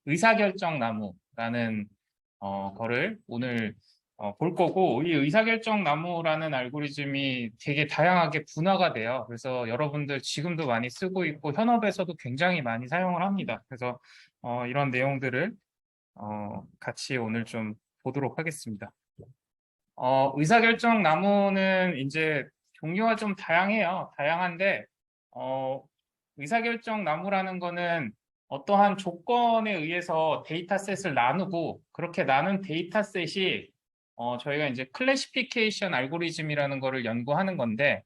의사결정 나무라는 거를 오늘 볼 거고, 이 의사결정 나무라는 알고리즘이 되게 다양하게 분화가 돼요. 그래서 여러분들 지금도 많이 쓰고 있고 현업에서도 굉장히 많이 사용을 합니다. 그래서 이런 내용들을 같이 오늘 좀 보도록 하겠습니다. 의사결정 나무는 이제 종류가 좀 다양해요. 다양한데 의사결정 나무라는 거는 어떠한 조건에 의해서 데이터셋을 나누고, 그렇게 나눈 데이터셋이 저희가 이제 클래시피케이션 알고리즘이라는 거를 연구하는 건데,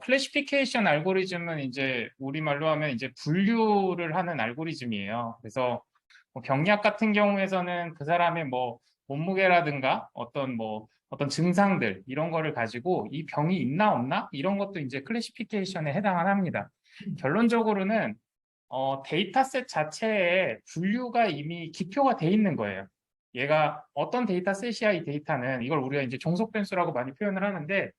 클래시피케이션 알고리즘은 이제 우리말로 하면 이제 분류를 하는 알고리즘이에요. 그래서 뭐 병약 같은 경우에서는 그 사람의 뭐 몸무게라든가 어떤 증상들 이런 거를 가지고 이 병이 있나 없나 이런 것도 이제 클래시피케이션에 해당을 합니다. 결론적으로는 데이터셋 자체에 분류가 이미 기표가 돼 있는 거예요. 얘가 어떤 데이터셋이야, 이 데이터는. 이걸 우리가 이제 종속 변수라고 많이 표현을 하는데,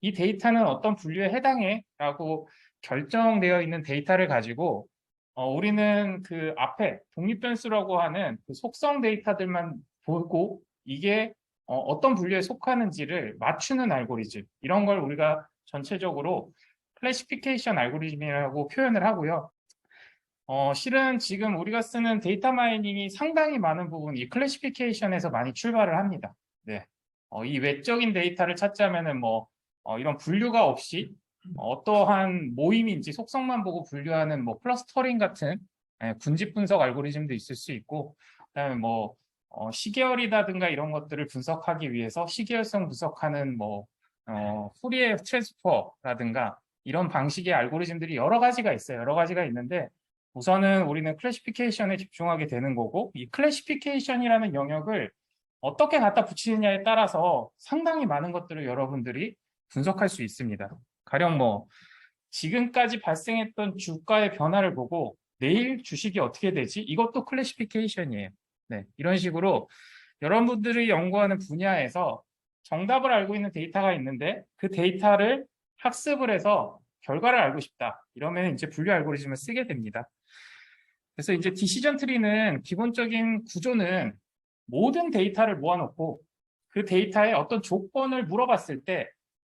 이 데이터는 어떤 분류에 해당해 라고 결정되어 있는 데이터를 가지고 우리는 그 앞에 독립변수라고 하는 그 속성 데이터들만 보고 이게 어떤 분류에 속하는지를 맞추는 알고리즘, 이런 걸 우리가 전체적으로 클래시피케이션 알고리즘이라고 표현을 하고요. 실은 지금 우리가 쓰는 데이터 마이닝이 상당히 많은 부분이 클래시피케이션에서 많이 출발을 합니다. 네. 이 외적인 데이터를 찾자면은 이런 분류가 없이 어떠한 모임인지 속성만 보고 분류하는 클러스터링 같은 군집 분석 알고리즘도 있을 수 있고, 그다음에 시계열이라든가 이런 것들을 분석하기 위해서 시계열성 분석하는 후리에 트랜스퍼라든가 이런 방식의 알고리즘들이 여러 가지가 있어요. 여러 가지가 있는데, 우선은 우리는 클래시피케이션에 집중하게 되는 거고, 이 클래시피케이션이라는 영역을 어떻게 갖다 붙이느냐에 따라서 상당히 많은 것들을 여러분들이 분석할 수 있습니다. 가령 지금까지 발생했던 주가의 변화를 보고 내일 주식이 어떻게 되지? 이것도 클래시피케이션이에요. 네, 이런 식으로 여러분들이 연구하는 분야에서 정답을 알고 있는 데이터가 있는데, 그 데이터를 학습을 해서 결과를 알고 싶다. 이러면 이제 분류 알고리즘을 쓰게 됩니다. 그래서 이제 디시전 트리는 기본적인 구조는 모든 데이터를 모아놓고 그 데이터에 어떤 조건을 물어봤을 때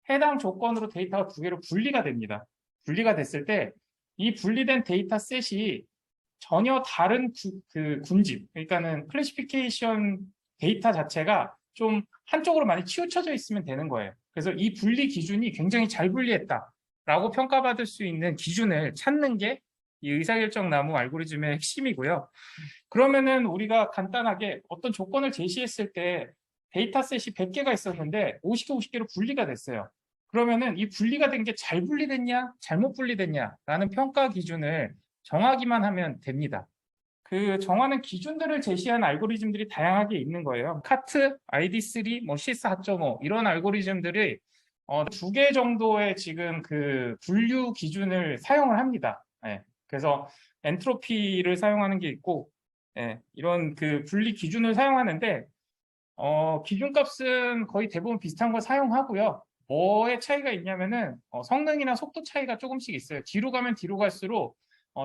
해당 조건으로 데이터가 두 개로 분리가 됩니다. 분리가 됐을 때 이 분리된 데이터 셋이 전혀 다른 그 군집, 그러니까는 클래시피케이션 데이터 자체가 좀 한쪽으로 많이 치우쳐져 있으면 되는 거예요. 그래서 이 분리 기준이 굉장히 잘 분리했다라고 평가받을 수 있는 기준을 찾는 게 이 의사결정 나무 알고리즘의 핵심이고요. 그러면은 우리가 간단하게 어떤 조건을 제시했을 때 데이터셋이 100개가 있었는데 50개, 50개로 분리가 됐어요. 그러면은 이 분리가 된 게 잘 분리됐냐, 잘못 분리됐냐라는 평가 기준을 정하기만 하면 됩니다. 그 정하는 기준들을 제시한 알고리즘들이 다양하게 있는 거예요. 카트, ID3, 시스 4.5 이런 알고리즘들이 두 개 정도의 지금 그 분류 기준을 사용을 합니다. 네. 그래서 엔트로피를 사용하는 게 있고, 이런 그 분리 기준을 사용하는데 기준값은 거의 대부분 비슷한 걸 사용하고요. 뭐의 차이가 있냐면은 성능이나 속도 차이가 조금씩 있어요. 뒤로 가면 뒤로 갈수록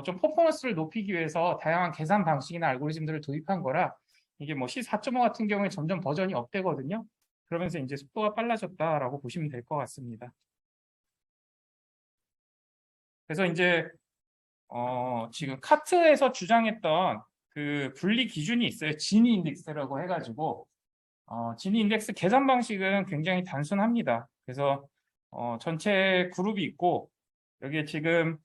좀 퍼포먼스를 높이기 위해서 다양한 계산 방식이나 알고리즘들을 도입한 거라, 이게 C4.5 같은 경우에 점점 버전이 업되거든요. 그러면서 이제 속도가 빨라졌다라고 보시면 될 것 같습니다. 그래서 이제 지금 카트에서 주장했던 그 분리 기준이 있어요. 지니 인덱스라고 해가지고 지니 인덱스 계산 방식은 굉장히 단순합니다. 그래서 전체 그룹이 있고, 여기에 지금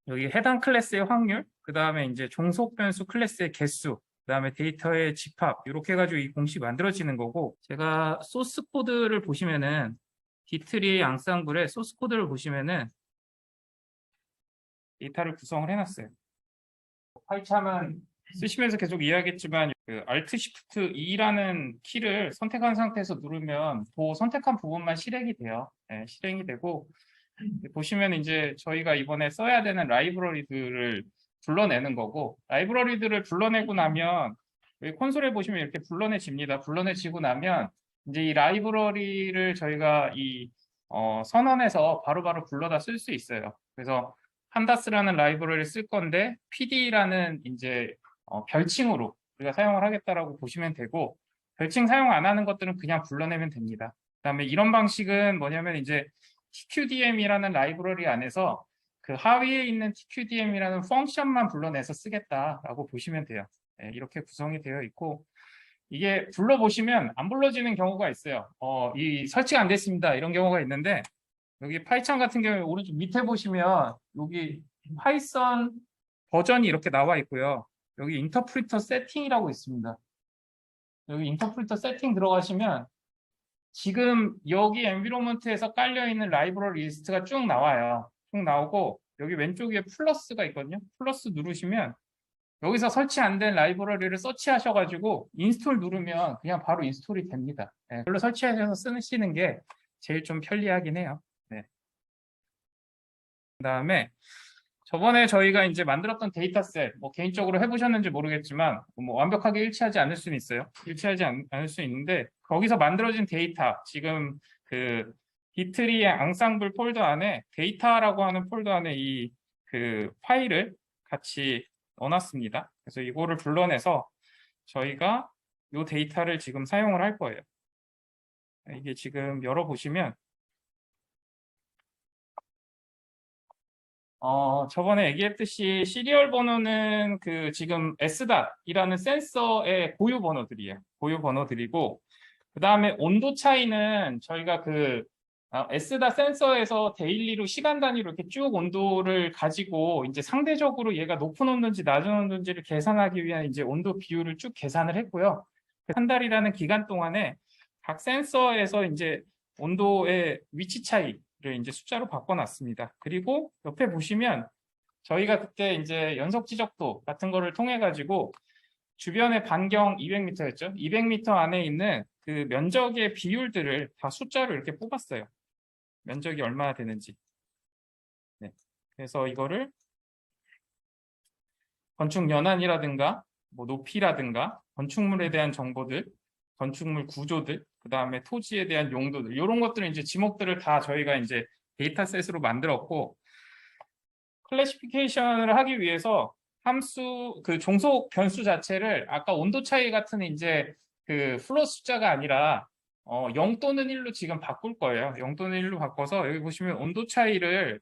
여기 해당 클래스의 확률, 그 다음에 이제 종속 변수 클래스의 개수, 그 다음에 데이터의 집합, 이렇게 해가지고 이 공식이 만들어지는 거고, 제가 소스 코드를 보시면은 디트리 양쌍글의 소스 코드를 보시면은 데이터를 구성을 해놨어요. 파이참은 쓰시면서 계속 이야기했지만 그 Alt Shift E라는 키를 선택한 상태에서 누르면 그 선택한 부분만 실행이 돼요. 네, 실행이 되고, 보시면 이제 저희가 이번에 써야 되는 라이브러리들을 불러내는 거고, 라이브러리들을 불러내고 나면 여기 콘솔에 보시면 이렇게 불러내집니다. 불러내지고 나면 이제 이 라이브러리를 저희가 이 선언해서 바로바로 불러다 쓸 수 있어요. 그래서 판다스라는 라이브러리를 쓸 건데 PD라는 이제 별칭으로 우리가 사용을 하겠다라고 보시면 되고, 별칭 사용 안 하는 것들은 그냥 불러내면 됩니다. 그다음에 이런 방식은 뭐냐면 이제 TQDM이라는 라이브러리 안에서 그 하위에 있는 TQDM이라는 펑션만 불러내서 쓰겠다라고 보시면 돼요. 네, 이렇게 구성이 되어 있고, 이게 불러보시면 안 불러지는 경우가 있어요. 이 설치가 안 됐습니다. 이런 경우가 있는데, 여기 파이썬 같은 경우에 오른쪽 밑에 보시면 여기 파이썬 버전이 이렇게 나와 있고요. 여기 인터프리터 세팅이라고 있습니다. 여기 인터프리터 세팅 들어가시면 지금 여기 엔비로먼트에서 깔려있는 라이브러리 리스트가 쭉 나와요. 쭉 나오고 여기 왼쪽 위에 플러스가 있거든요. 플러스 누르시면 여기서 설치 안 된 라이브러리를 서치하셔가지고 인스톨 누르면 그냥 바로 인스톨이 됩니다. 네, 그걸로 설치하셔서 쓰시는 게 제일 좀 편리하긴 해요. 네. 그다음에 저번에 저희가 이제 만들었던 데이터셋, 뭐 개인적으로 해보셨는지 모르겠지만 뭐 완벽하게 일치하지 않을 수는 있어요. 일치하지 않을 수 있는데 거기서 만들어진 데이터, 지금 그 비트리의 앙상블 폴더 안에 데이터라고 하는 폴더 안에 이 그 파일을 같이 넣어놨습니다. 그래서 이거를 불러내서 저희가 이 데이터를 지금 사용을 할 거예요. 이게 지금 열어보시면 저번에 얘기했듯이 시리얼 번호는 그 지금 SDAT이라는 센서의 고유 번호들이에요. 고유 번호들이고, 그 다음에 온도 차이는 저희가 그 SDAT 센서에서 데일리로 시간 단위로 이렇게 쭉 온도를 가지고 이제 상대적으로 얘가 높은 온도인지 낮은 온도인지를 계산하기 위한 이제 온도 비율을 쭉 계산을 했고요. 한 달이라는 기간 동안에 각 센서에서 이제 온도의 위치 차이 를 이제 숫자로 바꿔놨습니다. 그리고 옆에 보시면 저희가 그때 이제 연속 지적도 같은 거를 통해 가지고 주변의 반경 200m였죠. 200m 안에 있는 그 면적의 비율들을 다 숫자로 이렇게 뽑았어요. 면적이 얼마나 되는지. 네. 그래서 이거를 건축 연한이라든가 뭐 높이라든가 건축물에 대한 정보들, 건축물 구조들, 그 다음에 토지에 대한 용도들, 이런 것들은 이제 지목들을 다 저희가 이제 데이터셋으로 만들었고, 클래시피케이션을 하기 위해서 함수 그 종속 변수 자체를 아까 온도 차이 같은 이제 그 플롯 숫자가 아니라 0 또는 1로 지금 바꿀 거예요. 0 또는 1로 바꿔서 여기 보시면 온도 차이를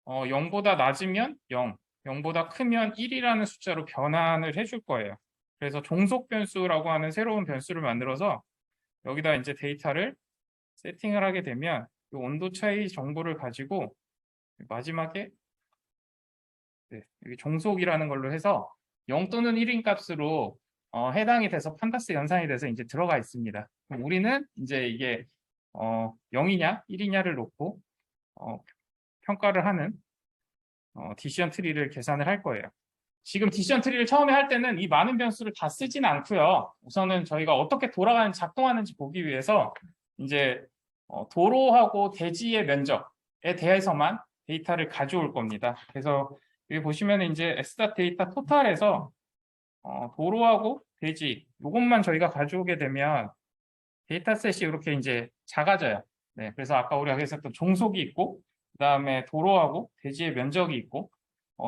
0보다 낮으면 0, 0보다 크면 1이라는 숫자로 변환을 해줄 거예요. 그래서 종속 변수라고 하는 새로운 변수를 만들어서 여기다 이제 데이터를 세팅을 하게 되면 이 온도 차이 정보를 가지고 마지막에 여기 종속이라는 걸로 해서 0 또는 1인 값으로 해당이 돼서 판다스 연산이 돼서 이제 들어가 있습니다. 그럼 우리는 이제 이게 0이냐 1이냐를 놓고 평가를 하는 디시전 트리를 계산을 할 거예요. 지금 디시전 트리를 처음에 할 때는 이 많은 변수를 다 쓰지는 않고요. 우선은 저희가 어떻게 돌아가는 작동하는지 보기 위해서 이제 도로하고 대지의 면적에 대해서만 데이터를 가져올 겁니다. 그래서 여기 보시면 이제 SDAT 데이터 토탈에서 도로하고 대지 이것만 저희가 가져오게 되면 데이터셋이 이렇게 이제 작아져요. 네, 그래서 아까 우리가 했었던 종속이 있고, 그 다음에 도로하고 대지의 면적이 있고,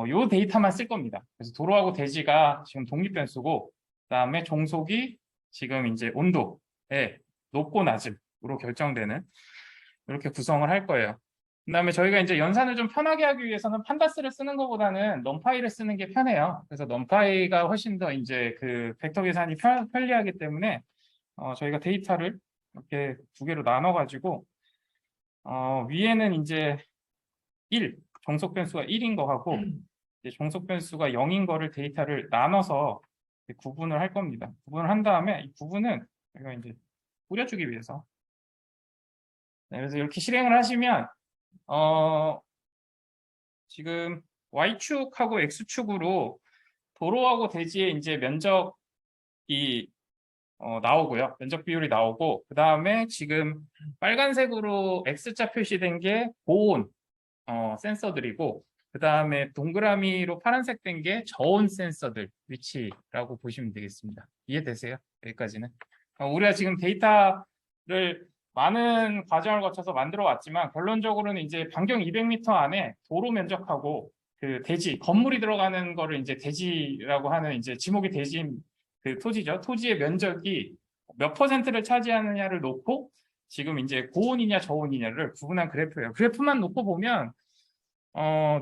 요 데이터만 쓸 겁니다. 그래서 도로하고 대지가 지금 독립변수고, 그 다음에 종속이 지금 이제 온도의 높고 낮음으로 결정되는 이렇게 구성을 할 거예요. 그 다음에 저희가 이제 연산을 좀 편하게 하기 위해서는 판다스를 쓰는 것보다는 넘파이를 쓰는 게 편해요. 그래서 넘파이가 훨씬 더 이제 그 벡터 계산이 편리하기 때문에 저희가 데이터를 이렇게 두 개로 나눠가지고 위에는 이제 1, 종속 변수가 1인 거 하고 이제 종속 변수가 0인 거를 데이터를 나눠서 구분을 할 겁니다. 구분을 한 다음에 이 구분은 저희가 이제 뿌려주기 위해서 그래서 이렇게 실행을 하시면 지금 Y축하고 X축으로 도로하고 대지의 이제 면적이 나오고요. 면적 비율이 나오고, 그 다음에 지금 빨간색으로 X자 표시된 게 고온 센서들이고, 그 다음에 동그라미로 파란색 된 게 저온 센서들 위치라고 보시면 되겠습니다. 이해되세요? 여기까지는. 우리가 지금 데이터를 많은 과정을 거쳐서 만들어 왔지만 결론적으로는 이제 반경 200m 안에 도로 면적하고 그 대지, 건물이 들어가는 거를 이제 대지라고 하는 이제 지목이 대지인 그 토지죠. 토지의 면적이 몇 퍼센트를 차지하느냐를 놓고 지금 이제 고온이냐 저온이냐를 구분한 그래프예요. 그래프만 놓고 보면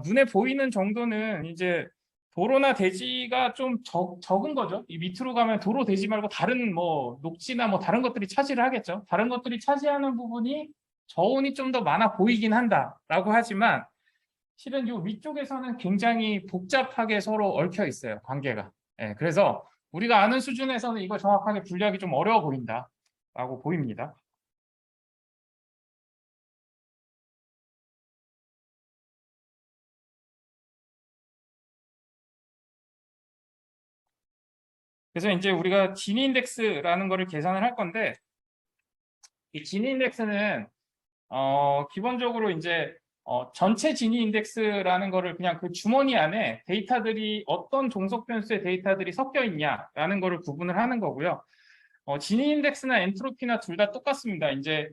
눈에 보이는 정도는 이제 도로나 대지가 좀 적은 거죠. 이 밑으로 가면 도로, 대지 말고 다른 뭐 녹지나 뭐 다른 것들이 차지를 하겠죠. 다른 것들이 차지하는 부분이 저온이 좀 더 많아 보이긴 한다라고 하지만 실은 이 위쪽에서는 굉장히 복잡하게 서로 얽혀 있어요. 관계가. 예, 그래서 우리가 아는 수준에서는 이걸 정확하게 분류하기 좀 어려워 보인다라고 보입니다. 그래서 이제 우리가 지니 인덱스라는 거를 계산을 할 건데 이 지니 인덱스는 기본적으로 이제 전체 지니 인덱스라는 거를 그냥 그 주머니 안에 데이터들이 어떤 종속 변수의 데이터들이 섞여 있냐라는 거를 구분을 하는 거고요. 지니 인덱스나 엔트로피나 둘 다 똑같습니다. 이제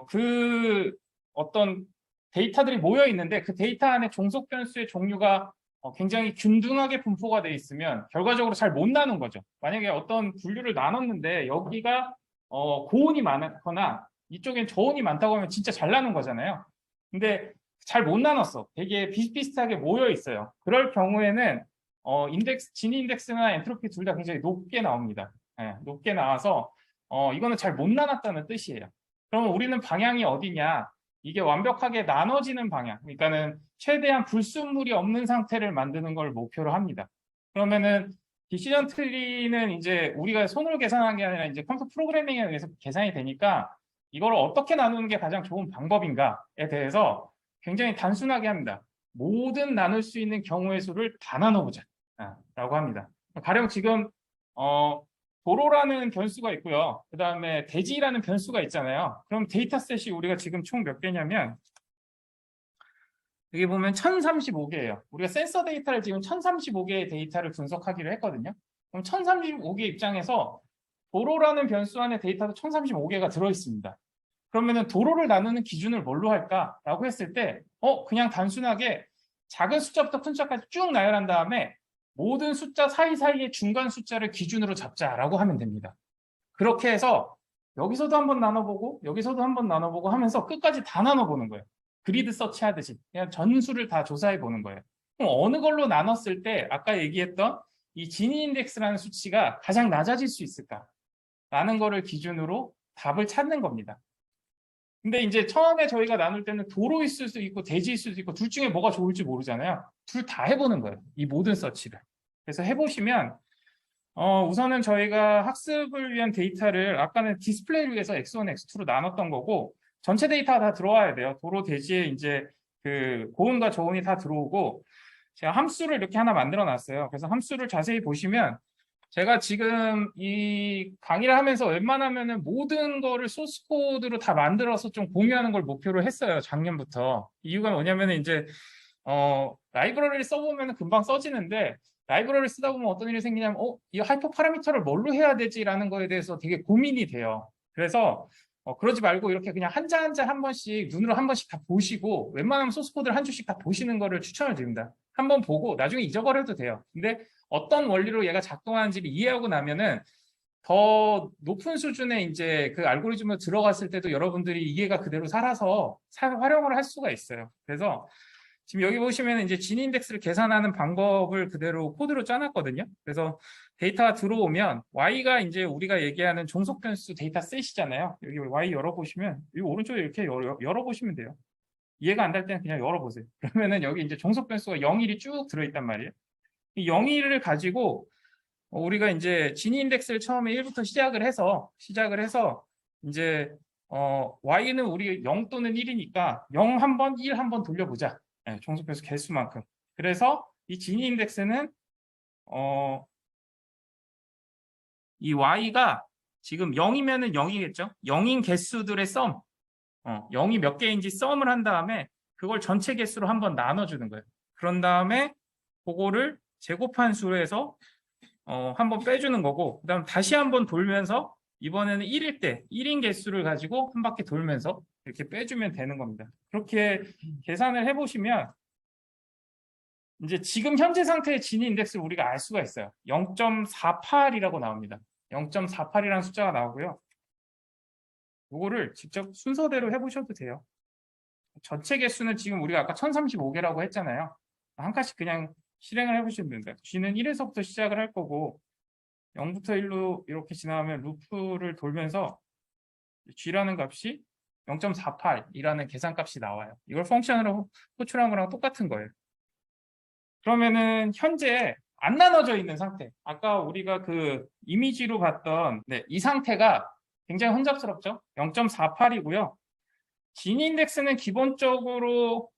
그 어떤 데이터들이 모여 있는데 그 데이터 안에 종속 변수의 종류가 굉장히 균등하게 분포가 돼 있으면 결과적으로 잘 못 나눈 거죠. 만약에 어떤 분류를 나눴는데 여기가 고온이 많거나 이쪽엔 저온이 많다고 하면 진짜 잘 나눈 거잖아요. 근데 잘 못 나눴어. 되게 비슷비슷하게 모여 있어요. 그럴 경우에는 지니 인덱스나 엔트로피 둘 다 굉장히 높게 나옵니다. 예, 높게 나와서 이거는 잘 못 나눴다는 뜻이에요. 그러면 우리는 방향이 어디냐? 이게 완벽하게 나눠지는 방향. 그러니까는 최대한 불순물이 없는 상태를 만드는 걸 목표로 합니다. 그러면은 디시전 트리는 이제 우리가 손으로 계산하는 게 아니라 이제 컴퓨터 프로그래밍에 의해서 계산이 되니까 이걸 어떻게 나누는 게 가장 좋은 방법인가에 대해서 굉장히 단순하게 합니다. 모든 나눌 수 있는 경우의 수를 다 나눠보자. 라고 합니다. 가령 지금 도로라는 변수가 있고요. 그 다음에 대지라는 변수가 있잖아요. 그럼 데이터셋이 우리가 지금 총 몇 개냐면 여기 보면 1035개예요. 우리가 센서 데이터를 지금 1035개의 데이터를 분석하기로 했거든요. 그럼 1035개 입장에서 도로라는 변수 안에 데이터도 1035개가 들어있습니다. 그러면은 도로를 나누는 기준을 뭘로 할까라고 했을 때 그냥 단순하게 작은 숫자부터 큰 숫자까지 쭉 나열한 다음에 모든 숫자 사이사이의 중간 숫자를 기준으로 잡자라고 하면 됩니다. 그렇게 해서 여기서도 한번 나눠보고 여기서도 한번 나눠보고 하면서 끝까지 다 나눠보는 거예요. 그리드 서치 하듯이 그냥 전수를 다 조사해 보는 거예요. 그럼 어느 걸로 나눴을 때 아까 얘기했던 이 지니 인덱스라는 수치가 가장 낮아질 수 있을까라는 거를 기준으로 답을 찾는 겁니다. 근데 이제 처음에 저희가 나눌 때는 도로일 수도 있고 대지일 수도 있고 둘 중에 뭐가 좋을지 모르잖아요. 둘 다 해보는 거예요. 이 모든 서치를. 그래서 해보시면 우선은 저희가 학습을 위한 데이터를 아까는 디스플레이를 위해서 X1, X2로 나눴던 거고 전체 데이터가 다 들어와야 돼요. 도로 대지에 이제 그 고온과 저온이 다 들어오고 제가 함수를 이렇게 하나 만들어 놨어요. 그래서 함수를 자세히 보시면 제가 지금 이 강의를 하면서 웬만하면은 모든 거를 소스 코드로 다 만들어서 좀 공유하는 걸 목표로 했어요. 작년부터. 이유가 뭐냐면 이제 라이브러리를 써보면 금방 써지는데 라이브러리를 쓰다 보면 어떤 일이 생기냐면 이 하이퍼 파라미터를 뭘로 해야 되지라는 거에 대해서 되게 고민이 돼요. 그래서 그러지 말고 이렇게 그냥 한자 한자 한 번씩 눈으로 한 번씩 다 보시고 웬만하면 소스 코드를 한 줄씩 다 보시는 거를 추천을 드립니다. 한번 보고 나중에 잊어버려도 돼요. 근데 어떤 원리로 얘가 작동하는지를 이해하고 나면은 더 높은 수준의 이제 그 알고리즘을 들어갔을 때도 여러분들이 이해가 그대로 살아서 활용을 할 수가 있어요. 그래서 지금 여기 보시면 이제 지니 인덱스를 계산하는 방법을 그대로 코드로 짜놨거든요. 그래서 데이터가 들어오면 Y가 이제 우리가 얘기하는 종속 변수 데이터 셋이잖아요. 여기 Y 열어보시면 이 오른쪽에 이렇게 열어보시면 돼요. 이해가 안 될 때는 그냥 열어보세요. 그러면은 여기 이제 종속 변수가 0, 1이 쭉 들어있단 말이에요. 이 0, 1을 가지고 우리가 이제 지니 인덱스를 처음에 1부터 시작을 해서 이제 Y는 우리 0 또는 1이니까 0 한 번, 1 한 번 돌려보자. 네, 종속 변수 개수만큼. 그래서 이 지니 인덱스는 이 Y가 지금 0이면은 0이겠죠? 0인 개수들의 썸. 0이 몇 개인지 썸을 한 다음에 그걸 전체 개수로 한번 나눠주는 거예요. 그런 다음에 그거를 제곱한 수로 해서 한번 빼주는 거고 그다음 다시 한번 돌면서 이번에는 1일 때 1인 개수를 가지고 한 바퀴 돌면서 이렇게 빼주면 되는 겁니다. 그렇게 계산을 해보시면 이제 지금 현재 상태의 지니 인덱스를 우리가 알 수가 있어요. 0.48이라고 나옵니다. 0.48이라는 숫자가 나오고요. 이거를 직접 순서대로 해보셔도 돼요. 전체 개수는 지금 우리가 아까 1035개라고 했잖아요. 한 칸씩 그냥 실행을 해보시면 됩니다. G는 1에서부터 시작을 할 거고 0부터 1로 이렇게 지나가면 루프를 돌면서 G라는 값이 0.48이라는 계산값이 나와요. 이걸 펑션으로 호출한 거랑 똑같은 거예요. 그러면은 현재 안 나눠져 있는 상태. 아까 우리가 그 이미지로 봤던 이 상태가 굉장히 혼잡스럽죠? 0.48이고요. 지니 인덱스는 기본적으로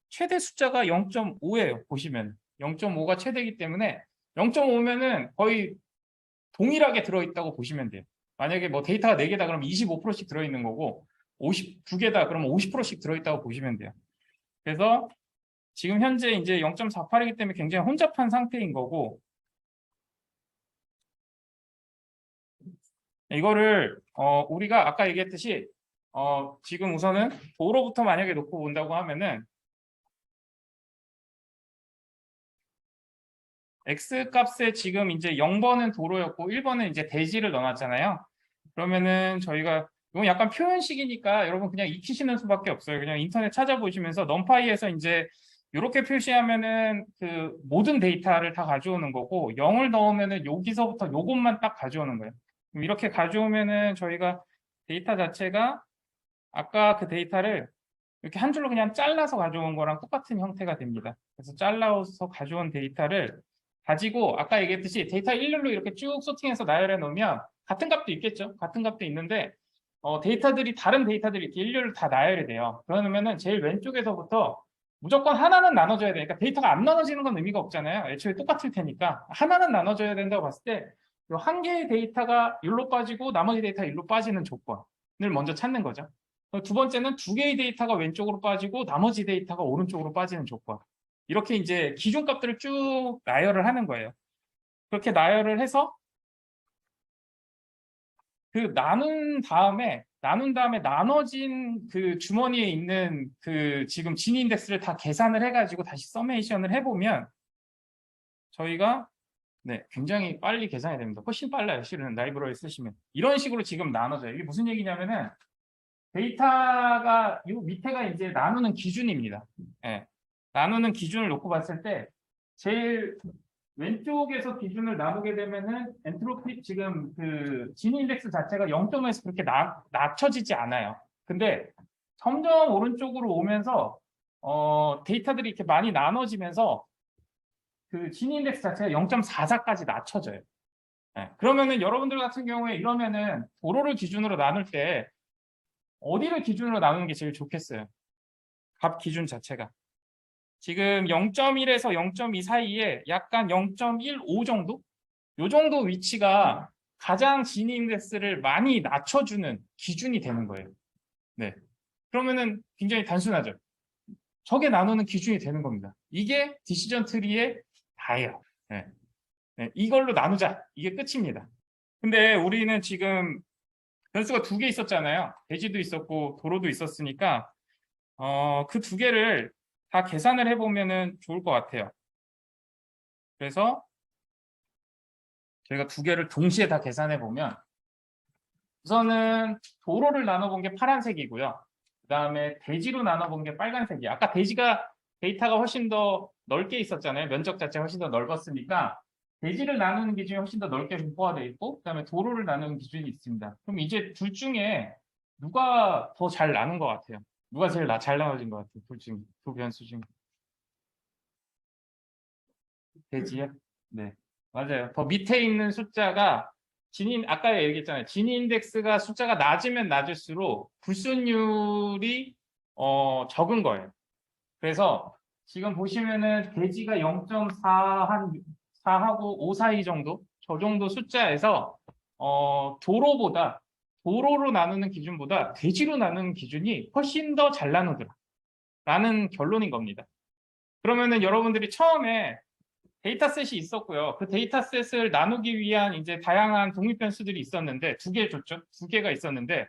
최대 숫자가 0.5예요. 보시면 0.5가 최대이기 때문에 0.5면은 거의 동일하게 들어있다고 보시면 돼요. 만약에 뭐 데이터가 4개다 그러면 25%씩 들어있는 거고 2개다 그러면 50%씩 들어있다고 보시면 돼요. 그래서 지금 현재 이제 0.48이기 때문에 굉장히 혼잡한 상태인 거고 이거를 우리가 아까 얘기했듯이 지금 우선은 도로부터 만약에 놓고 본다고 하면은 X 값에 지금 이제 0번은 도로였고 1번은 이제 대지를 넣어놨잖아요. 그러면은 저희가 이건 약간 표현식이니까 여러분 그냥 익히시는 수밖에 없어요. 그냥 인터넷 찾아보시면서 넘파이에서 이제 이렇게 표시하면은 그 모든 데이터를 다 가져오는 거고 0을 넣으면은 여기서부터 요것만 딱 가져오는 거예요. 그럼 이렇게 가져오면은 저희가 데이터 자체가 아까 그 데이터를 이렇게 한 줄로 그냥 잘라서 가져온 거랑 똑같은 형태가 됩니다. 그래서 잘라서 가져온 데이터를 가지고 아까 얘기했듯이 데이터 일렬로 이렇게 쭉 소팅해서 나열해 놓으면 같은 값도 있겠죠. 같은 값도 있는데 데이터들이 다른 데이터들이 이렇게 일렬로 다 나열이 돼요. 그러면은 제일 왼쪽에서부터 무조건 하나는 나눠줘야 되니까 데이터가 안 나눠지는 건 의미가 없잖아요. 애초에 똑같을 테니까 하나는 나눠줘야 된다고 봤을 때 한 개의 데이터가 일로 빠지고 나머지 데이터가 일로 빠지는 조건을 먼저 찾는 거죠. 두 번째는 두 개의 데이터가 왼쪽으로 빠지고 나머지 데이터가 오른쪽으로 빠지는 조건. 이렇게 이제 기준값들을 쭉 나열을 하는 거예요. 그렇게 나열을 해서 그 나눈 다음에 나눠진 그 주머니에 있는 그 지금 진 인덱스를 다 계산을 해가지고 다시 서메이션을 해보면 저희가 굉장히 빨리 계산이 됩니다. 훨씬 빨라요. 실은 라이브러리 쓰시면. 이런 식으로 지금 나눠져요. 이게 무슨 얘기냐면은 데이터가 이 밑에가 이제 나누는 기준입니다. 나누는 기준을 놓고 봤을 때 제일 왼쪽에서 기준을 나누게 되면은 엔트로피 지금 그 진위 인덱스 자체가 0.5에서 그렇게 낮춰지지 않아요. 근데 점점 오른쪽으로 오면서 데이터들이 이렇게 많이 나눠지면서 그 진위 인덱스 자체가 0.44까지 낮춰져요. 그러면은 여러분들 같은 경우에 이러면은 도로를 기준으로 나눌 때 어디를 기준으로 나누는 게 제일 좋겠어요? 값 기준 자체가. 지금 0.1에서 0.2 사이에 약간 0.15 정도? 요 정도 위치가 가장 진위 인덱스를 많이 낮춰주는 기준이 되는 거예요. 그러면은 굉장히 단순하죠. 저게 나누는 기준이 되는 겁니다. 이게 디시전 트리의 다예요. 이걸로 나누자. 이게 끝입니다. 근데 우리는 지금 변수가 2개 있었잖아요. 대지도 있었고 도로도 있었으니까 그 2개를 다 계산을 해보면 좋을 것 같아요. 그래서 저희가 2개를 동시에 다 계산해 보면 우선은 도로를 나눠본 게 파란색이고요. 그 다음에 대지로 나눠본 게 빨간색이에요. 아까 대지가 데이터가 훨씬 더 넓게 있었잖아요. 면적 자체가 훨씬 더 넓었으니까 대지를 나누는 기준이 훨씬 더 넓게 분포가 되어 있고 그 다음에 도로를 나누는 기준이 있습니다. 그럼 이제 둘 중에 누가 더 잘 나눈 것 같아요? 누가 제일 잘 나눠진 것 같아요? 두 변수 중에. 대지요? 네, 맞아요. 더 밑에 있는 숫자가 아까 얘기했잖아요. 진위 인덱스가 숫자가 낮으면 낮을수록 불순율이 적은 거예요. 그래서 지금 보시면은 대지가 0.4 한 4하고 5 사이 정도, 저 정도 숫자에서 도로로 나누는 기준보다 대지로 나누는 기준이 훨씬 더 잘 나누더라라는 결론인 겁니다. 그러면은 여러분들이 처음에 데이터셋이 있었고요. 그 데이터셋을 나누기 위한 이제 다양한 독립 변수들이 있었는데 두 개 줬죠. 두 개가 있었는데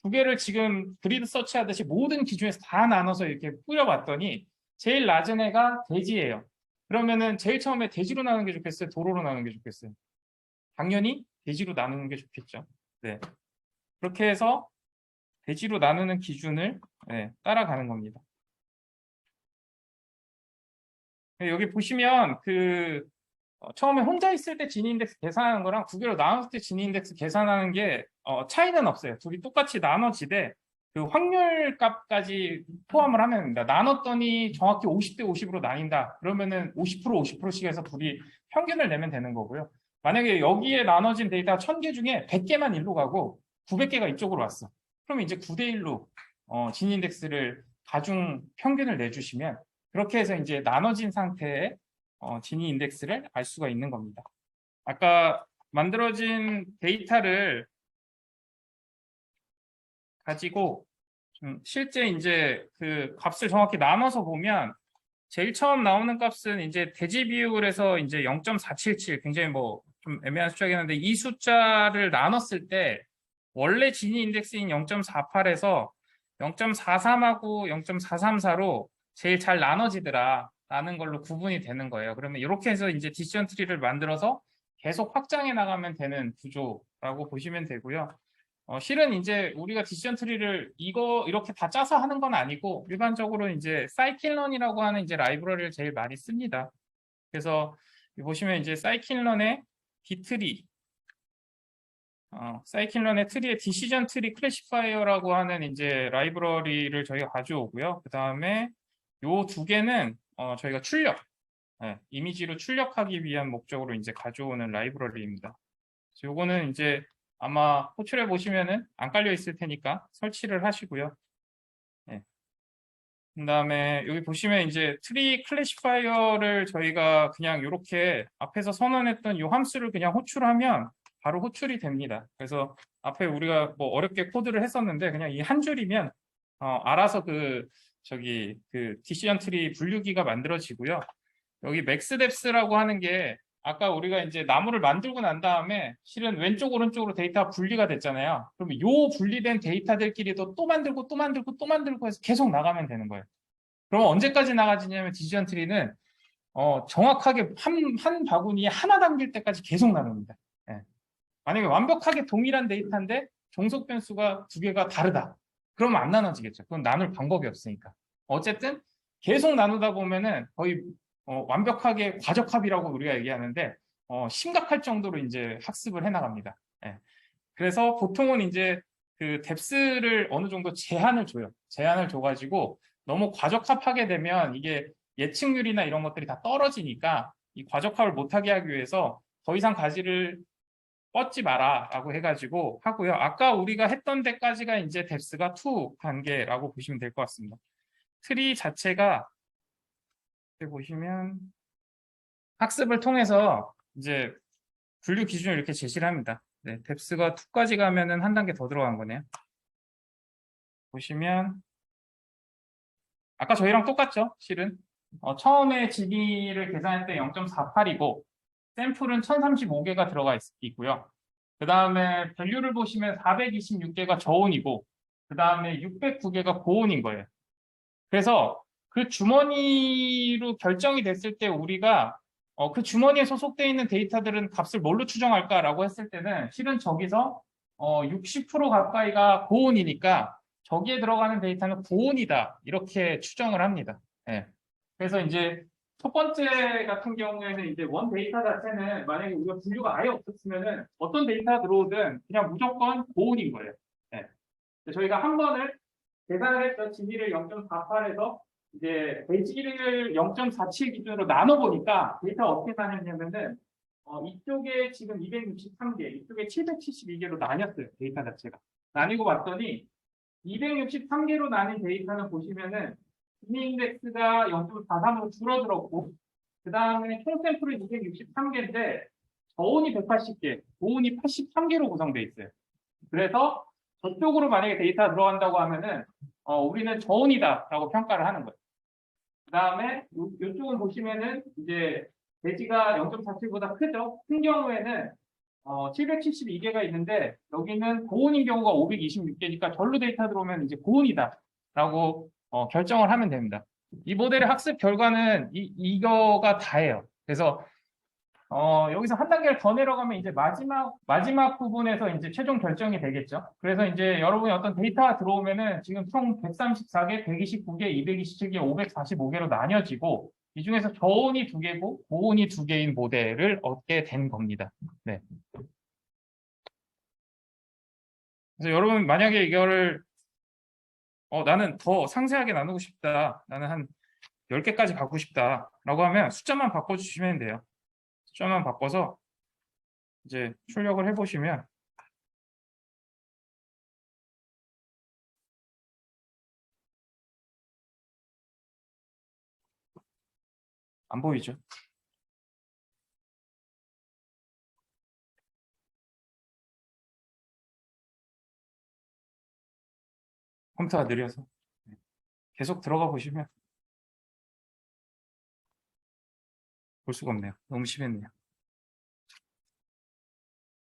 두 개를 지금 그리드 서치하듯이 모든 기준에서 다 나눠서 이렇게 뿌려봤더니 제일 낮은 애가 대지예요. 그러면은 제일 처음에 대지로 나누는 게 좋겠어요? 도로로 나누는 게 좋겠어요? 당연히 대지로 나누는 게 좋겠죠. 네. 그렇게 해서 대지로 나누는 기준을 따라가는 겁니다. 여기 보시면 처음에 혼자 있을 때 지니 인덱스 계산하는 거랑 두 개로 나눴을 때 지니 인덱스 계산하는 게 차이는 없어요. 둘이 똑같이 나눠지되 그 확률 값까지 포함을 하면 됩니다. 나눴더니 정확히 50대 50으로 나뉜다. 그러면은 50% 50%씩 해서 둘이 평균을 내면 되는 거고요. 만약에 여기에 나눠진 데이터가 1000개 중에 100개만 일로 가고 900개가 이쪽으로 왔어. 그러면 이제 9대 1로 지니 인덱스를 가중 평균을 내주시면 그렇게 해서 이제 나눠진 상태의 지니 인덱스를 알 수가 있는 겁니다. 아까 만들어진 데이터를 가지고 실제 이제 그 값을 정확히 나눠서 보면 제일 처음 나오는 값은 이제 대지 비율에서 이제 0.477 굉장히 뭐 좀 애매한 숫자긴 한데 이 숫자를 나눴을 때 원래 지니 인덱스인 0.48에서 0.43하고 0.434로 제일 잘 나눠지더라 라는 걸로 구분이 되는 거예요. 그러면 이렇게 해서 이제 디시전 트리를 만들어서 계속 확장해 나가면 되는 구조라고 보시면 되고요. 실은 이제 우리가 디시전 트리를 이렇게 다 짜서 하는 건 아니고 일반적으로 이제 사이클런이라고 하는 이제 라이브러리를 제일 많이 씁니다. 그래서 보시면 이제 사이클런의 디트리 사이클런의 트리의 디시전 트리 클래시파이어라고 하는 이제 라이브러리를 저희가 가져오고요. 그 다음에 요 두 개는 저희가 이미지로 출력하기 위한 목적으로 이제 가져오는 라이브러리입니다. 요거는 이제 아마 호출해 보시면은 안 깔려 있을 테니까 설치를 하시고요. 네. 그 다음에 여기 보시면 이제 트리 클래시파이어를 저희가 그냥 이렇게 앞에서 선언했던 이 함수를 그냥 호출하면 바로 호출이 됩니다. 그래서 앞에 우리가 뭐 어렵게 코드를 했었는데 그냥 이 한 줄이면 알아서 그 디시전 트리 분류기가 만들어지고요. 여기 맥스뎁스라고 하는 게 아까 우리가 이제 나무를 만들고 난 다음에 실은 왼쪽 오른쪽으로 데이터가 분리가 됐잖아요. 그러면 요 분리된 데이터들끼리도 또 만들고 또 만들고 또 만들고 해서 계속 나가면 되는 거예요. 그러면 언제까지 나가지냐면 디시전 트리는 정확하게 한 바구니에 하나 담길 때까지 계속 나눕니다. 예. 만약에 완벽하게 동일한 데이터인데 종속 변수가 두 개가 다르다. 그러면 안 나눠지겠죠. 그건 나눌 방법이 없으니까. 어쨌든 계속 나누다 보면은 거의 완벽하게 과적합이라고 우리가 얘기하는데 심각할 정도로 이제 학습을 해나갑니다. 예. 그래서 보통은 이제 그 뎁스를 어느 정도 제한을 줘요. 제한을 줘가지고 너무 과적합하게 되면 이게 예측률이나 이런 것들이 다 떨어지니까 이 과적합을 못하게 하기 위해서 더 이상 가지를 뻗지 마라 라고 해가지고 하고요. 아까 우리가 했던 데까지가 이제 뎁스가 2 단계라고 보시면 될 것 같습니다. 트리 자체가 보시면 학습을 통해서 이제 분류 기준을 이렇게 제시를 합니다. 네, 뎁스가 2까지 가면은 한 단계 더 들어간 거네요. 보시면 아까 저희랑 똑같죠? 실은 처음에 지니를 계산할 때 0.48이고 샘플은 1035개가 들어가 있고요. 그 다음에 밸류를 보시면 426개가 저온이고 그 다음에 609개가 고온인 거예요. 그래서 그 주머니로 결정이 됐을 때 우리가 그 주머니에 소속되어 있는 데이터들은 값을 뭘로 추정할까라고 했을 때는 실은 저기서 60% 가까이가 고온이니까 저기에 들어가는 데이터는 고온이다 이렇게 추정을 합니다. 네. 그래서 이제 첫 번째 같은 경우에는 이제 원 데이터 자체는 만약에 우리가 분류가 아예 없었으면은 어떤 데이터가 들어오든 그냥 무조건 고온인 거예요. 네. 저희가 한 번을 계산을 했던 진위를 0.48에서 이제 대지를 0.47 기준으로 나눠보니까 데이터가 어떻게 나뉘냐면은 이쪽에 지금 263개, 이쪽에 772개로 나뉘었어요. 데이터 자체가. 나뉘고 봤더니 263개로 나뉜 데이터는 보시면은 지니 인덱스가 0.43으로 줄어들었고 그 다음에 총 샘플은 263개인데 저온이 180개, 고온이 83개로 구성되어 있어요. 그래서 저쪽으로 만약에 데이터가 들어간다고 하면은 우리는 저온이다라고 평가를 하는 거예요. 그 다음에 이쪽은 보시면은 이제 대지가 0.47보다 크죠. 큰 경우에는 772개가 있는데 여기는 고온인 경우가 526개니까 전류 데이터 들어오면 이제 고온이다라고 결정을 하면 됩니다. 이 모델의 학습 결과는 이거가 다예요. 그래서 여기서 한 단계를 더 내려가면 이제 마지막 부분에서 이제 최종 결정이 되겠죠. 그래서 이제 여러분이 어떤 데이터가 들어오면은 지금 총 134개, 129개, 227개, 545개로 나뉘어지고 이 중에서 저온이 2개고 고온이 2개인 모델을 얻게 된 겁니다. 네. 그래서 여러분 만약에 이거를 나는 더 상세하게 나누고 싶다. 나는 한 10개까지 갖고 싶다라고 하면 숫자만 바꿔주시면 돼요. 숫자만 바꿔서 이제 출력을 해보시면 안 보이죠? 컴퓨터가 느려서 계속 들어가 보시면 볼 수가 없네요. 너무 심했네요.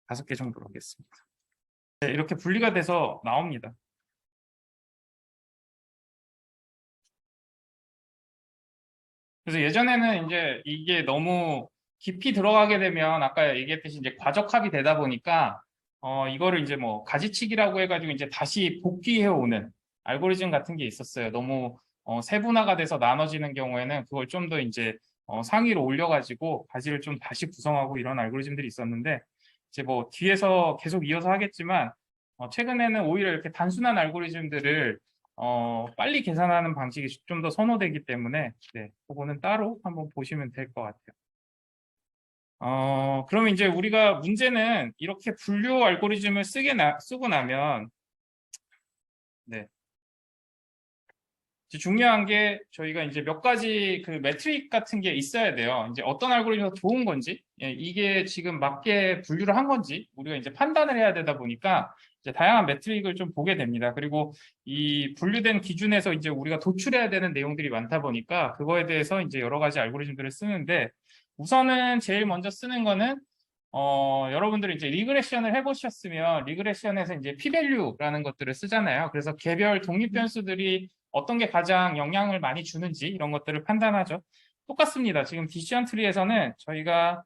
5개 정도로 하겠습니다. 네, 이렇게 분리가 돼서 나옵니다. 그래서 예전에는 이제 이게 너무 깊이 들어가게 되면 아까 얘기했듯이 이제 과적합이 되다 보니까 이거를 이제 뭐 가지치기라고 해가지고 이제 다시 복귀해 오는 알고리즘 같은 게 있었어요. 너무 세분화가 돼서 나눠지는 경우에는 그걸 좀 더 이제 상위로 올려가지고 가지를 좀 다시 구성하고 이런 알고리즘들이 있었는데 이제 뭐 뒤에서 계속 이어서 하겠지만 최근에는 오히려 이렇게 단순한 알고리즘들을 빨리 계산하는 방식이 좀 더 선호되기 때문에 네, 그거는 따로 한번 보시면 될 것 같아요. 그러면 이제 우리가 문제는 이렇게 분류 알고리즘을 쓰고 나면 네, 이제 중요한 게 저희가 이제 몇 가지 그 매트릭 같은 게 있어야 돼요. 이제 어떤 알고리즘이 좋은 건지, 이게 지금 맞게 분류를 한 건지 우리가 이제 판단을 해야 되다 보니까 이제 다양한 매트릭을 좀 보게 됩니다. 그리고 이 분류된 기준에서 이제 우리가 도출해야 되는 내용들이 많다 보니까 그거에 대해서 이제 여러 가지 알고리즘들을 쓰는데 우선은 제일 먼저 쓰는 거는 여러분들이 이제 리그레션을 해보셨으면 리그레션에서 이제 p-value라는 것들을 쓰잖아요. 그래서 개별 독립 변수들이 어떤 게 가장 영향을 많이 주는지 이런 것들을 판단하죠. 똑같습니다. 지금 디시전 트리에서는 저희가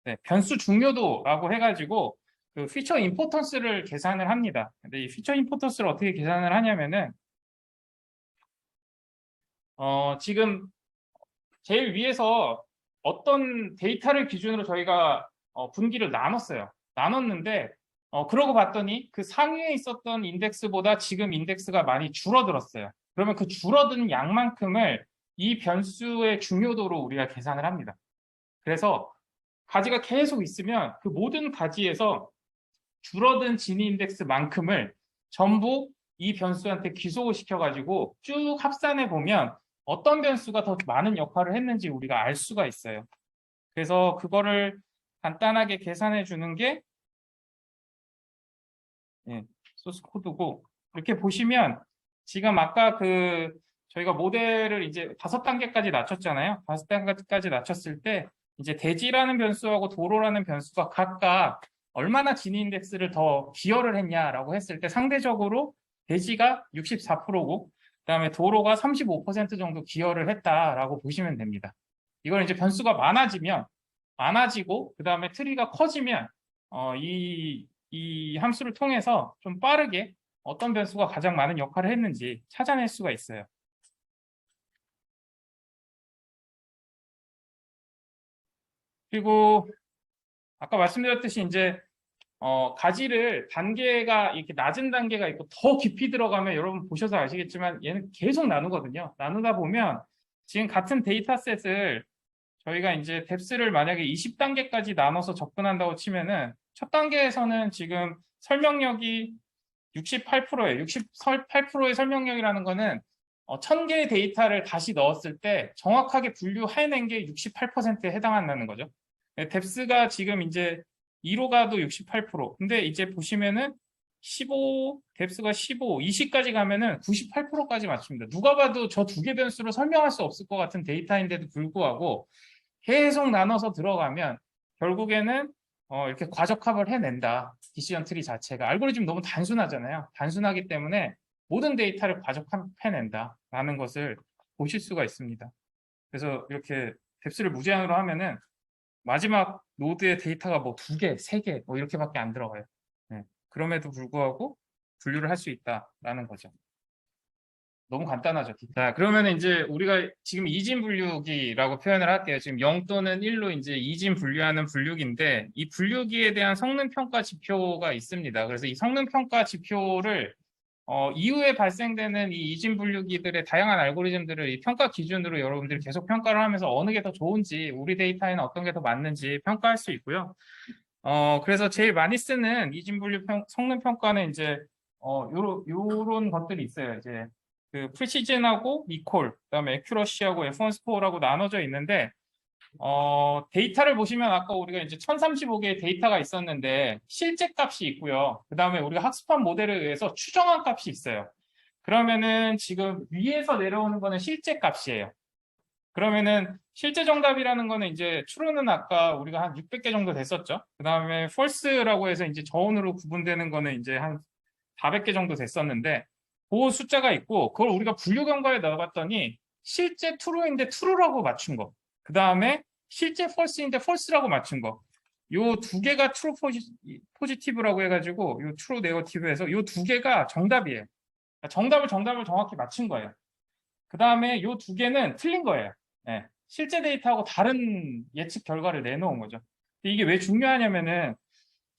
네, 변수 중요도라고 해가지고 그 피처 임포턴스를 계산을 합니다. 근데 이 피처 임포턴스를 어떻게 계산을 하냐면은 지금 제일 위에서 어떤 데이터를 기준으로 저희가 분기를 나눴어요. 나눴는데 그러고 봤더니 그 상위에 있었던 인덱스보다 지금 인덱스가 많이 줄어들었어요. 그러면 그 줄어든 양만큼을 이 변수의 중요도로 우리가 계산을 합니다. 그래서 가지가 계속 있으면 그 모든 가지에서 줄어든 진위 인덱스만큼을 전부 이 변수한테 귀속을 시켜가지고 쭉 합산해 보면 어떤 변수가 더 많은 역할을 했는지 우리가 알 수가 있어요. 그래서 그거를 간단하게 계산해 주는 게 소스 코드고 이렇게 보시면 지금 아까 그 저희가 모델을 이제 5단계까지 낮췄잖아요. 5단계까지 낮췄을 때 이제 대지라는 변수하고 도로라는 변수가 각각 얼마나 진위 인덱스를 더 기여를 했냐라고 했을 때 상대적으로 대지가 64%고 그다음에 도로가 35% 정도 기여를 했다라고 보시면 됩니다. 이걸 이제 변수가 많아지고 그다음에 트리가 커지면 이 함수를 통해서 좀 빠르게 어떤 변수가 가장 많은 역할을 했는지 찾아낼 수가 있어요. 그리고 아까 말씀드렸듯이 이제 가지를 단계가 이렇게 낮은 단계가 있고 더 깊이 들어가면 여러분 보셔서 아시겠지만 얘는 계속 나누거든요. 나누다 보면 지금 같은 데이터셋을 저희가 이제 뎁스를 만약에 20단계까지 나눠서 접근한다고 치면은 첫 단계에서는 지금 설명력이 68%예요. 68%의 설명력이라는 거는 1000개의 데이터를 다시 넣었을 때 정확하게 분류해낸 게 68%에 해당한다는 거죠. 뎁스가 지금 이제 2로 가도 68%. 근데 이제 보시면은 15, 뎁스가 15, 20까지 가면은 98%까지 맞춥니다. 누가 봐도 저 두 개 변수로 설명할 수 없을 것 같은 데이터인데도 불구하고 계속 나눠서 들어가면 결국에는 이렇게 과적합을 해낸다. 디시전 트리 자체가. 알고리즘 너무 단순하잖아요. 단순하기 때문에 모든 데이터를 과적합해낸다라는 것을 보실 수가 있습니다. 그래서 이렇게 뎁스를 무제한으로 하면은 마지막 노드의 데이터가 뭐 2개, 3개 뭐 이렇게밖에 안 들어가요. 네. 그럼에도 불구하고 분류를 할 수 있다라는 거죠. 너무 간단하죠. 자, 그러면 이제 우리가 지금 이진 분류기라고 표현을 할게요. 지금 0 또는 1로 이제 이진 분류하는 분류기인데 이 분류기에 대한 성능 평가 지표가 있습니다. 그래서 이 성능 평가 지표를 이후에 발생되는 이 이진 분류기들의 다양한 알고리즘들을 이 평가 기준으로 여러분들이 계속 평가를 하면서 어느 게 더 좋은지, 우리 데이터에는 어떤 게 더 맞는지 평가할 수 있고요. 그래서 제일 많이 쓰는 이진 분류 성능 평가는 이제 요런 것들이 있어요. 이제 그 프리시즌하고 리콜, 그다음에 애큐러시하고 F1 스코어라고 나눠져 있는데 데이터를 보시면 아까 우리가 이제 1035개의 데이터가 있었는데 실제 값이 있고요. 그다음에 우리가 학습한 모델에 의해서 추정한 값이 있어요. 그러면은 지금 위에서 내려오는 거는 실제 값이에요. 그러면은 실제 정답이라는 거는 이제 true는 아까 우리가 한 600개 정도 됐었죠. 그다음에 false라고 해서 이제 저온으로 구분되는 거는 이제 한 400개 정도 됐었는데 그 숫자가 있고 그걸 우리가 분류 경과에 넣어봤더니 실제 true인데 true라고 맞춘 거. 그다음에 실제 false인데 false라고 맞춘 거. 요 두 개가 true positive라고 해가지고 요 true negative에서 요 두 개가 정답이에요. 그러니까 정답을 정확히 맞춘 거예요. 그 다음에 요 두 개는 틀린 거예요. 네. 실제 데이터하고 다른 예측 결과를 내놓은 거죠. 이게 왜 중요하냐면은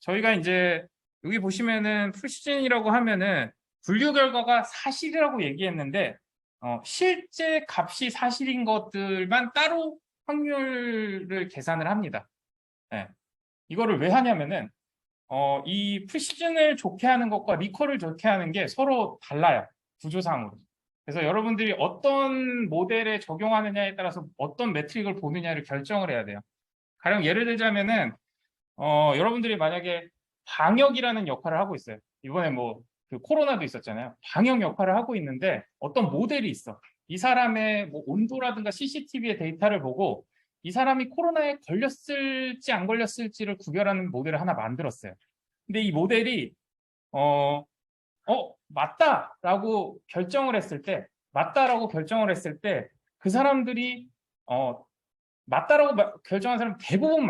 저희가 이제 여기 보시면은 프리시즌이라고 하면은 분류 결과가 사실이라고 얘기했는데 실제 값이 사실인 것들만 따로 확률을 계산을 합니다. 네. 이거를 왜 하냐면은 이 프리시즌을 좋게 하는 것과 리콜을 좋게 하는 게 서로 달라요. 구조상으로. 그래서 여러분들이 어떤 모델에 적용하느냐에 따라서 어떤 매트릭을 보느냐를 결정을 해야 돼요. 가령 예를 들자면은 여러분들이 만약에 방역이라는 역할을 하고 있어요. 이번에 뭐 그 코로나도 있었잖아요. 방역 역할을 하고 있는데 어떤 모델이 있어. 이 사람의 뭐 온도라든가 CCTV의 데이터를 보고 이 사람이 코로나에 걸렸을지 안 걸렸을지를 구별하는 모델을 하나 만들었어요. 근데 이 모델이 맞다라고 결정을 했을 때, 맞다라고 결정을 했을 때, 그 사람들이, 맞다라고 결정한 사람 대부분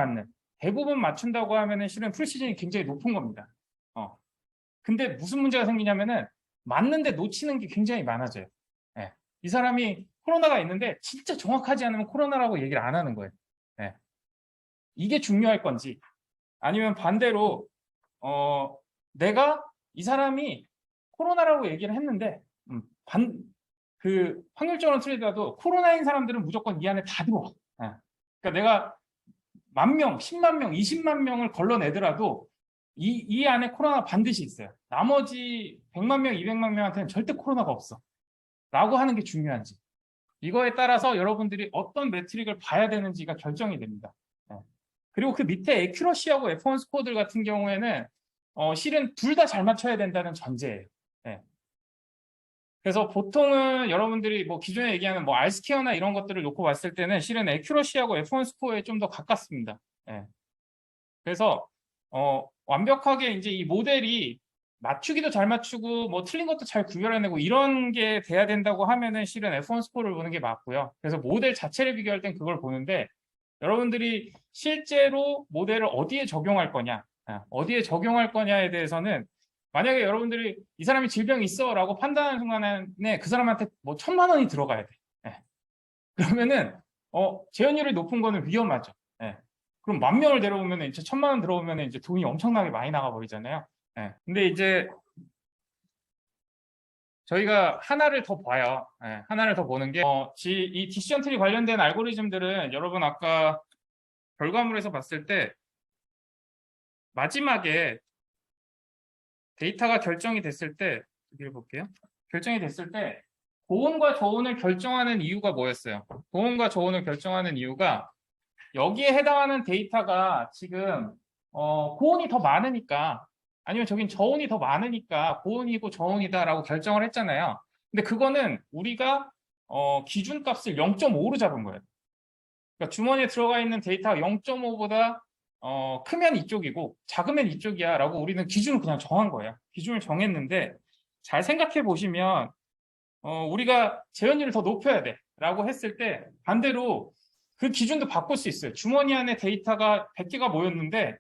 맞춘다고 하면은 실은 프리시즌이 굉장히 높은 겁니다. 근데 무슨 문제가 생기냐면은, 맞는데 놓치는 게 굉장히 많아져요. 예. 이 사람이 코로나가 있는데, 진짜 정확하지 않으면 코로나라고 얘기를 안 하는 거예요. 예. 이게 중요할 건지, 아니면 반대로, 내가 이 사람이 코로나라고 얘기를 했는데 그 확률적으로는 틀리더라도 코로나인 사람들은 무조건 이 안에 다 들어와. 그러니까 내가 10,000명, 10만 명, 20만 명을 걸러내더라도 이 안에 코로나 반드시 있어요. 나머지 100만 명, 200만 명한테는 절대 코로나가 없어. 라고 하는 게 중요한지. 이거에 따라서 여러분들이 어떤 매트릭을 봐야 되는지가 결정이 됩니다. 그리고 그 밑에 애큐러시하고 F1 스코어들 같은 경우에는 실은 둘 다 잘 맞춰야 된다는 전제예요. 네. 그래서 보통은 여러분들이 뭐 기존에 얘기하는 뭐 R스퀘어나 이런 것들을 놓고 봤을 때는 실은 애큐러시하고 F1 스코어에 좀 더 가깝습니다. 네. 그래서 완벽하게 이제 이 모델이 맞추기도 잘 맞추고 뭐 틀린 것도 잘 구별해내고 이런 게 돼야 된다고 하면은 실은 F1 스코어를 보는 게 맞고요. 그래서 모델 자체를 비교할 땐 그걸 보는데 여러분들이 실제로 모델을 어디에 적용할 거냐, 어디에 적용할 거냐에 대해서는 만약에 여러분들이 이 사람이 질병이 있어 라고 판단하는 순간에 그 사람한테 뭐 1,000만 원이 들어가야 돼. 그러면은 재현율이 높은 거는 위험하죠. 그럼 10,000명을 데려오면 이제 1,000만 원 들어오면 이제 돈이 엄청나게 많이 나가 버리잖아요. 근데 이제 저희가 하나를 더 봐요. 하나를 더 보는 게 이 디시전 트리 관련된 알고리즘들은 여러분 아까 결과물에서 봤을 때 마지막에 데이터가 결정이 됐을 때 여기 볼게요. 결정이 됐을 때 고온과 저온을 결정하는 이유가 뭐였어요? 고온과 저온을 결정하는 이유가 여기에 해당하는 데이터가 지금 고온이 더 많으니까 아니면 저긴 저온이 더 많으니까 고온이고 저온이다라고 결정을 했잖아요. 근데 그거는 우리가 기준값을 0.5로 잡은 거예요. 그러니까 주머니에 들어가 있는 데이터가 0.5보다 크면 이쪽이고 작으면 이쪽이야라고 우리는 기준을 그냥 정한 거예요. 기준을 정했는데 잘 생각해 보시면 우리가 재현율을 더 높여야 돼라고 했을 때 반대로 그 기준도 바꿀 수 있어요. 주머니 안에 데이터가 100개가 모였는데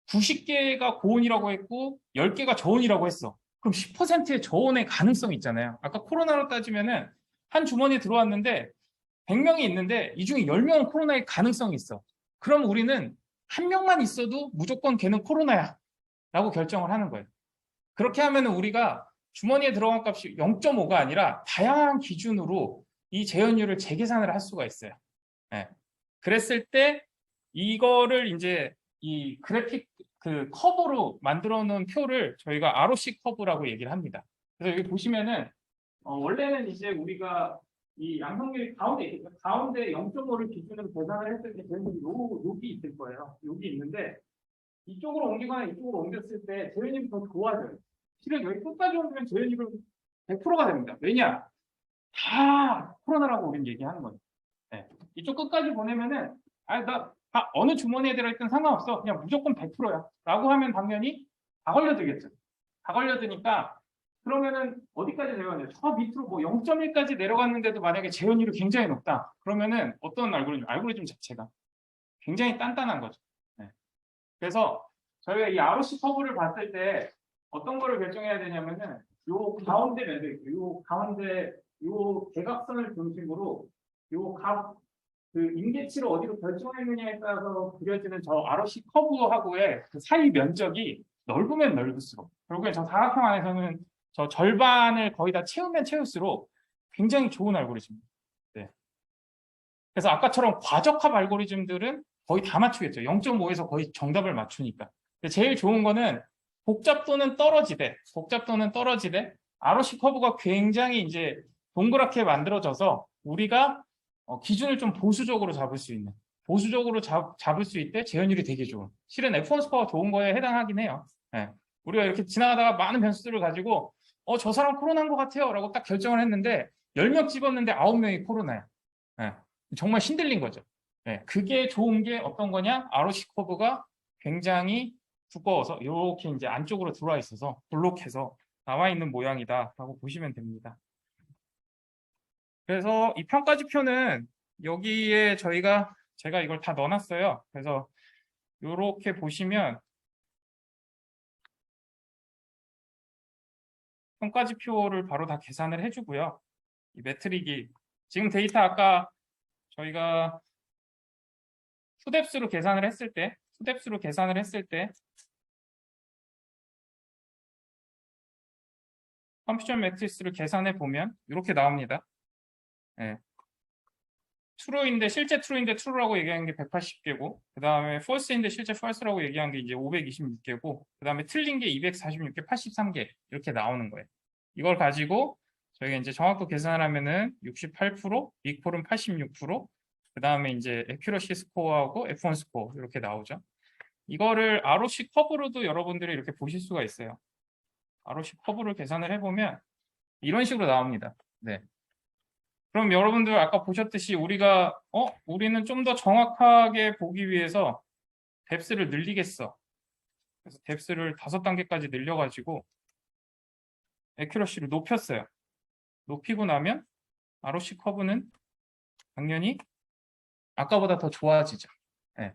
90개가 고온이라고 했고 10개가 저온이라고 했어. 그럼 10%의 저온의 가능성이 있잖아요. 아까 코로나로 따지면은 한 주머니에 들어왔는데 100명이 있는데 이 중에 10명은 코로나의 가능성이 있어. 그럼 우리는 한 명만 있어도 무조건 걔는 코로나야 라고 결정을 하는 거예요. 그렇게 하면 우리가 주머니에 들어간 값이 0.5가 아니라 다양한 기준으로 이 재현율을 재계산을 할 수가 있어요. 네. 그랬을 때 이거를 이제 이 그래픽 그 커브로 만들어 놓은 표를 저희가 ROC 커브라고 얘기를 합니다. 그래서 여기 보시면은 원래는 이제 우리가 이 양성률이 가운데 0.5를 기준으로 계산을 했을 때 재현율이 여기 있을 거예요. 여기 있는데 이쪽으로 옮기거나 이쪽으로 옮겼을 때 재현율이 더 좋아져요. 실은 여기 끝까지 옮기면 재현율은 100%가 됩니다. 왜냐? 다 코로나라고 우리는 얘기하는 거죠. 네. 이쪽 끝까지 보내면은 어느 주머니에 들어있든 상관없어. 그냥 무조건 100%야. 라고 하면 당연히 다 걸려들겠죠. 다 걸려드니까 그러면은 어디까지 내려가냐? 저 밑으로 뭐 0.1까지 내려갔는데도 만약에 재현율이 굉장히 높다. 그러면은 어떤 알고리즘 자체가 굉장히 단단한 거죠. 네. 그래서 저희가 이 ROC 커브를 봤을 때 어떤 거를 결정해야 되냐면은 요 가운데 매도 요 가운데 요 대각선을 중심으로 그 임계치를 어디로 결정했느냐에 따라서 그려지는 저 ROC 커브하고의 그 사이 면적이 넓으면 넓을수록 결국엔 저 사각형 안에서는 저 절반을 거의 다 채우면 채울수록 굉장히 좋은 알고리즘입니다. 네. 그래서 아까처럼 과적합 알고리즘들은 거의 다 맞추겠죠. 0.5에서 거의 정답을 맞추니까. 근데 제일 좋은 거는 복잡도는 떨어지되 ROC 커브가 굉장히 이제 동그랗게 만들어져서 우리가 기준을 좀 보수적으로 잡을 수 있는 보수적으로 잡을 수 있대 재현율이 되게 좋은 실은 F1 스코어가 좋은 거에 해당하긴 해요. 네. 우리가 이렇게 지나가다가 많은 변수들을 가지고 저 사람 코로나인 것 같아요 라고 딱 결정을 했는데 10명 집었는데 9명이 코로나야. 네. 정말 신들린 거죠. 네. 그게 좋은 게 어떤 거냐? ROC 커브가 굉장히 두꺼워서 이렇게 이제 안쪽으로 들어와 있어서 블록해서 나와 있는 모양이다라고 보시면 됩니다. 그래서 이 평가지표는 여기에 제가 이걸 다 넣어놨어요. 그래서 이렇게 보시면 평가지표를 바로 다 계산을 해주고요. 이 매트릭이 지금 데이터 아까 저희가 투뎁스로 계산을 했을 때 컴퓨전 매트리스를 계산해 보면 이렇게 나옵니다. 네. 트루인데 실제 트루인데 트루라고 얘기한 게 180개고 그 다음에 false인데 실제 false라고 얘기한 게 이제 526개고 그 다음에 틀린 게 246개, 83개 이렇게 나오는 거예요. 이걸 가지고 저희가 이제 정확도 계산을 하면은 68%, 이퀄은 86%, 그 다음에 이제 accuracy 스코어하고 F1 스코어 이렇게 나오죠. 이거를 ROC 커브로도 여러분들이 이렇게 보실 수가 있어요. ROC 커브를 계산을 해보면 이런 식으로 나옵니다. 네. 그럼 여러분들 아까 보셨듯이 우리는 좀 더 정확하게 보기 위해서 뎁스를 늘리겠어. 그래서 뎁스를 5단계까지 늘려가지고 애큐러시를 높였어요. 높이고 나면 ROC 커브는 당연히 아까보다 더 좋아지죠. 네.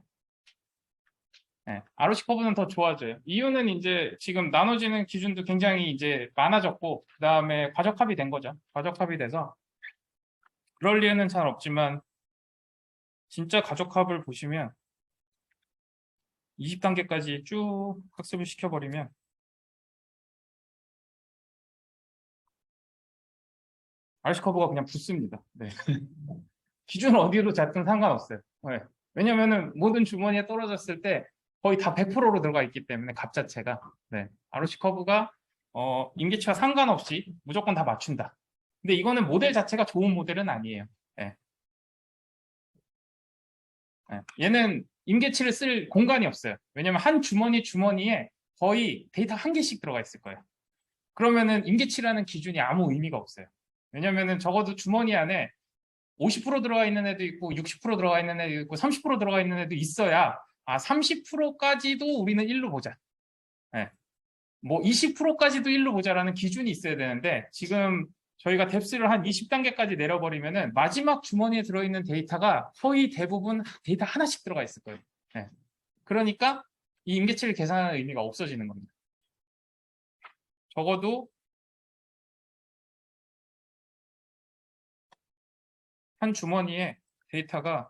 네. ROC 커브는 더 좋아져요. 이유는 이제 지금 나눠지는 기준도 굉장히 이제 많아졌고 그 다음에 과적합이 된 거죠. 과적합이 돼서 그럴 리에는 잘 없지만 진짜 과적합을 보시면 20단계까지 쭉 학습을 시켜버리면 RC 커브가 그냥 붙습니다. 네. 기준 어디로 잡든 상관없어요. 네. 왜냐면은 모든 주머니에 떨어졌을 때 거의 다 100%로 들어가 있기 때문에 값 자체가 네. RC 커브가 임계치와 상관없이 무조건 다 맞춘다. 근데 이거는 모델 자체가 좋은 모델은 아니에요. 네. 네. 얘는 임계치를 쓸 공간이 없어요. 왜냐면 한 주머니에 거의 데이터 한 개씩 들어가 있을 거예요. 그러면은 임계치라는 기준이 아무 의미가 없어요. 왜냐면은 적어도 주머니 안에 50% 들어가 있는 애도 있고 60% 들어가 있는 애도 있고 30% 들어가 있는 애도 있어야 30%까지도 우리는 1로 보자. 네. 뭐 20%까지도 1로 보자라는 기준이 있어야 되는데 지금 저희가 뎁스를 한 20단계까지 내려버리면은 마지막 주머니에 들어있는 데이터가 거의 대부분 데이터 하나씩 들어가 있을 거예요. 네. 그러니까 이 임계치를 계산하는 의미가 없어지는 겁니다. 적어도 한 주머니에 데이터가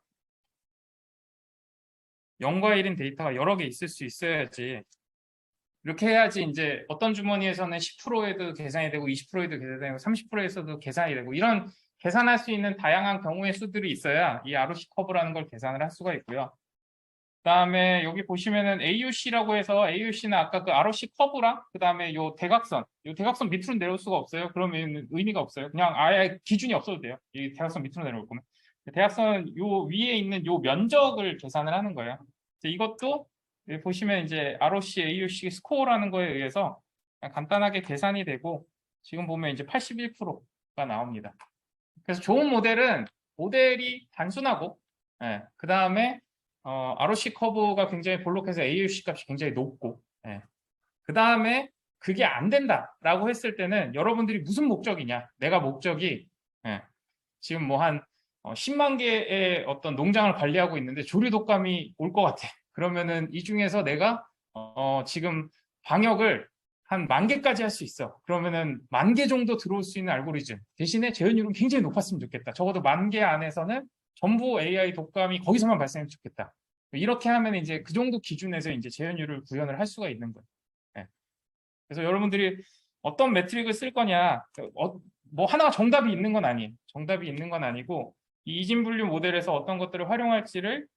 0과 1인 데이터가 여러 개 있을 수 있어야지 이렇게 해야지 이제 어떤 주머니에서는 10%에도 계산이 되고 20%에도 계산이 되고 30%에서도 계산이 되고 이런 계산할 수 있는 다양한 경우의 수들이 있어야 이 ROC 커브라는 걸 계산을 할 수가 있고요. 그다음에 여기 보시면은 AUC라고 해서 AUC는 아까 그 ROC 커브랑 그다음에 요 대각선 밑으로 내려올 수가 없어요. 그러면 의미가 없어요. 그냥 아예 기준이 없어도 돼요. 이 대각선 밑으로 내려올 거면. 대각선 요 위에 있는 요 면적을 계산을 하는 거예요. 이것도 여기 보시면 이제 ROC, AUC 스코어라는 거에 의해서 간단하게 계산이 되고 지금 보면 이제 81%가 나옵니다. 그래서 좋은 모델은 모델이 단순하고 그 다음에 ROC 커브가 굉장히 볼록해서 AUC 값이 굉장히 높고 그 다음에 그게 안 된다라고 했을 때는 여러분들이 무슨 목적이냐 내가 목적이 지금 뭐 한 10만 개의 어떤 농장을 관리하고 있는데 조류 독감이 올 것 같아. 그러면은 이 중에서 내가 지금 방역을 한 10,000개까지 할 수 있어. 그러면은 10,000개 정도 들어올 수 있는 알고리즘 대신에 재현율은 굉장히 높았으면 좋겠다. 적어도 10,000개 안에서는 전부 AI 독감이 거기서만 발생했으면 좋겠다. 이렇게 하면 이제 그 정도 기준에서 이제 재현율을 구현을 할 수가 있는 거예요. 그래서 여러분들이 어떤 매트릭을 쓸 거냐, 뭐 하나가 정답이 있는 건 아니에요. 정답이 있는 건 아니고 이 이진분류 모델에서 어떤 것들을 활용할지를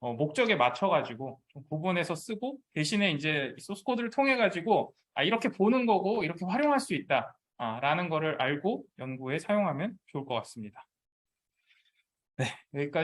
목적에 맞춰가지고 좀 구분해서 쓰고 대신에 이제 소스 코드를 통해 가지고 이렇게 보는 거고 이렇게 활용할 수 있다 라는 거를 알고 연구에 사용하면 좋을 것 같습니다. 네, 여기까지.